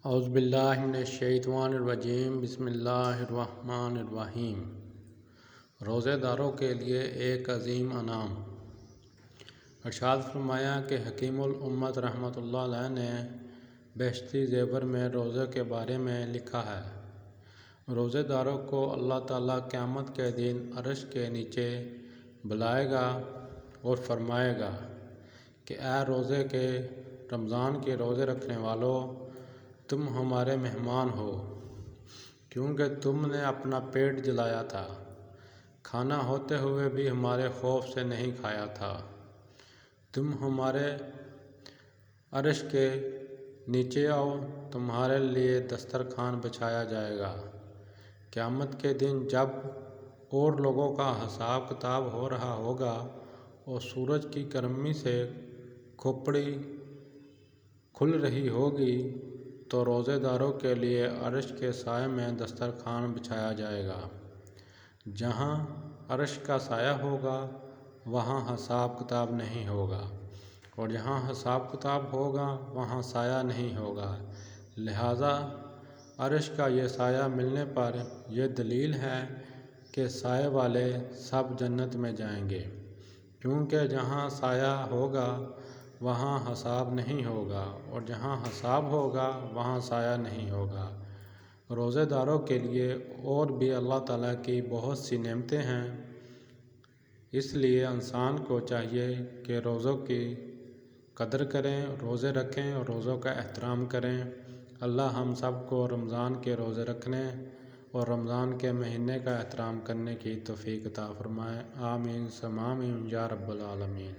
اعوذ باللہ من الشیطان الرجیم بسم اللہ الرحمن الرحیم۔ روزے داروں کے لیے ایک عظیم انعام۔ ارشاد فرمایا کہ حکیم الامت رحمۃ اللہ علیہ نے بہشتی زیور میں روزے کے بارے میں لکھا ہے۔ روزے داروں کو اللہ تعالیٰ قیامت کے دن عرش کے نیچے بلائے گا اور فرمائے گا کہ اے روزے کے رمضان کے روزے رکھنے والوں، تم ہمارے مہمان ہو، کیونکہ تم نے اپنا پیٹ جلایا تھا، کھانا ہوتے ہوئے بھی ہمارے خوف سے نہیں کھایا تھا۔ تم ہمارے عرش کے نیچے آؤ، تمہارے لیے دسترخوان بچھایا جائے گا۔ قیامت کے دن جب اور لوگوں کا حساب کتاب ہو رہا ہوگا اور سورج کی گرمی سے کھوپڑی کھل رہی ہوگی، تو روزے داروں کے لیے عرش کے سائے میں دسترخوان بچھایا جائے گا۔ جہاں عرش کا سایہ ہوگا وہاں حساب کتاب نہیں ہوگا، اور جہاں حساب کتاب ہوگا وہاں سایہ نہیں ہوگا۔ لہٰذا عرش کا یہ سایہ ملنے پر یہ دلیل ہے کہ سائے والے سب جنت میں جائیں گے، کیونکہ جہاں سایہ ہوگا وہاں حساب نہیں ہوگا، اور جہاں حساب ہوگا وہاں سایہ نہیں ہوگا۔ روزے داروں کے لیے اور بھی اللہ تعالیٰ کی بہت سی نعمتیں ہیں، اس لیے انسان کو چاہیے کہ روزوں کی قدر کریں، روزے رکھیں اور روزوں کا احترام کریں۔ اللہ ہم سب کو رمضان کے روزے رکھنے اور رمضان کے مہینے کا احترام کرنے کی توفیق عطا فرمائے۔ آمین ثم آمین یا رب العالمین۔